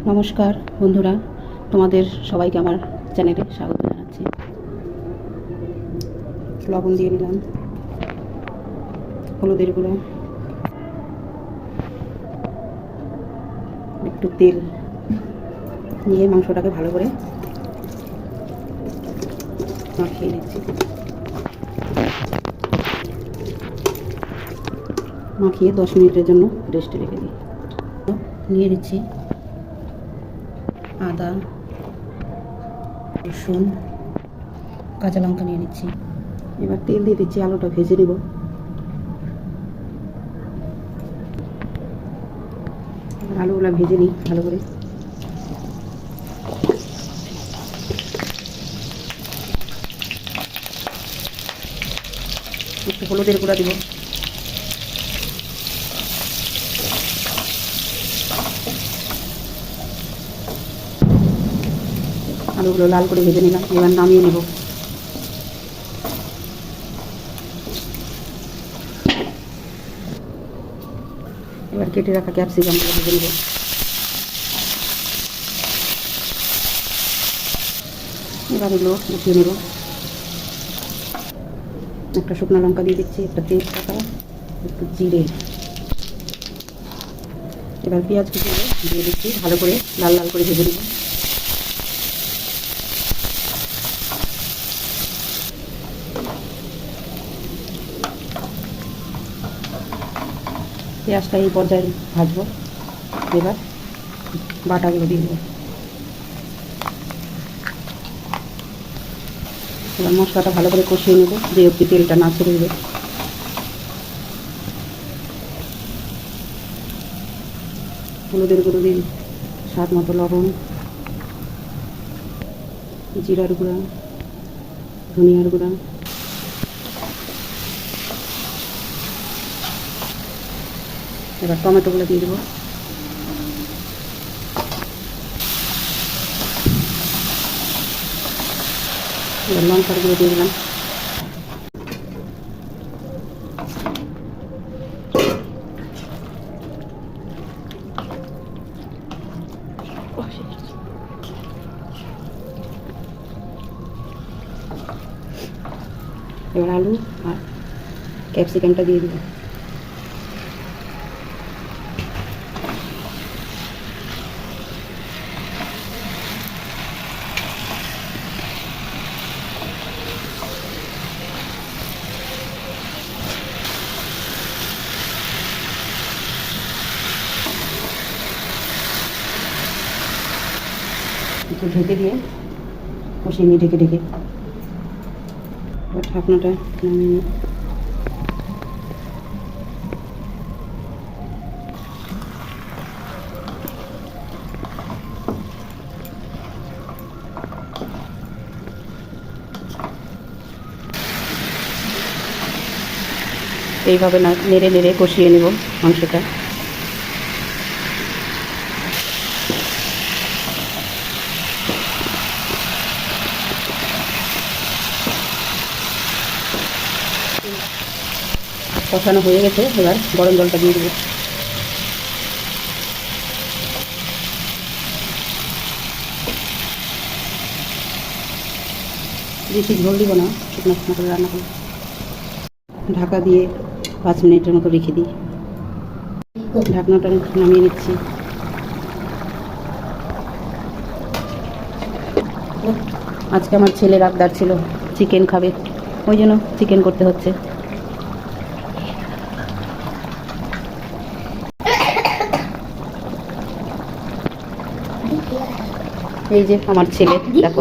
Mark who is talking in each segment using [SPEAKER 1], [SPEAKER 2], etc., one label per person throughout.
[SPEAKER 1] নমস্কার বন্ধুরা, তোমাদের সবাইকে আমার চ্যানেলে স্বাগত জানাচ্ছি। লবণ দিয়ে দিলাম, হলুদের গুঁড়ো, একটু তেল নিয়ে মাংসটাকে ভালো করে মাখিয়ে নিচ্ছি। মাখিয়ে 10 মিনিটের জন্য রেস্টে রেখে দিই। নিয়ে দিচ্ছি আদা, রসুন, কাঁচা লঙ্কা নিয়ে নিচ্ছি। এবার তেল দিয়ে দিচ্ছি, আলুটা ভেজে নেব। আলুগুলো ভেজে নিই ভালো করে। একটু হলুদের গুঁড়া দিব, আলুগুলো লাল করে ভেজে নিলাম। এবার নামিয়ে নেব। এবার কেটে রাখা ক্যাপসিকামগুলো ভেজে নেব। এবার এগুলো উঠিয়ে নেব। একটা শুকনো লঙ্কা দিয়ে দিচ্ছি, একটা তেজপাতা, একটু জিরে। এবার পেঁয়াজ কুচিগুলো দিয়ে দিচ্ছি, ভালো করে লাল লাল করে ভেজে নেব। পেঁয়াজটা এই পর্যায়ে ভাজবো। এবার বাটাগুলো দিয়ে দেবো। এবার মশলাটা ভালো করে কষিয়ে নেব, যে অবধি তেলটা না ছেড়ে দেবে। হলুদের গুঁড়ো দিন, স্বাদ মতো লবণ, জিরার গুঁড়া, ধনিয়ার গুঁড়া, এবার টমেটোগুলো দিয়ে দেবো। এবার লঙ্কার গুঁড়ো দিয়ে দিলাম। এবার আলু আর ক্যাপসিকামটা দিয়ে দেবো। একটু ঢেকে দিয়ে কষিয়ে নিয়ে ঢেকে ঢেকে এবার ঢাকনাটা নামিয়ে নিই। এইভাবে না নেড়ে নেড়ে কষিয়ে নেব মাংসটা। কষানো হয়ে গেছে, এবার গরম জলটা দিয়ে দেবো। বেশি ঝোল দিব না, শুকনো শুকনো করে রান্না করব। ঢাকা দিয়ে 5 মিনিটের মতো রেখে দিই। ঢাকনাটা নামিয়ে নিচ্ছি। আজকে আমার ছেলের আবদার ছিল চিকেন খাবে, ওই জন্য চিকেন করতে হচ্ছে। এই যে আমার ছেলে, দেখো।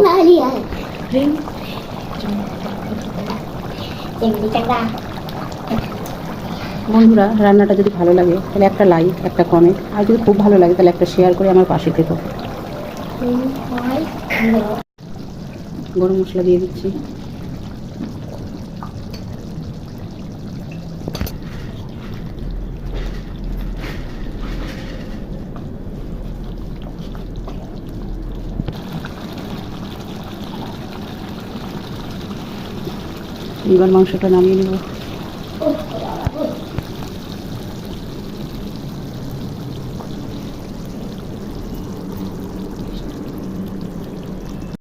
[SPEAKER 1] বন্ধুরা, রান্নাটা যদি ভালো লাগে তাহলে একটা লাইক, একটা কমেন্ট, আর যদি খুব ভালো লাগে তাহলে একটা শেয়ার করে আমার পাশে থেকো। গরম মশলা দিয়ে দিচ্ছি। এবার মাংসটা নামিয়ে নেব।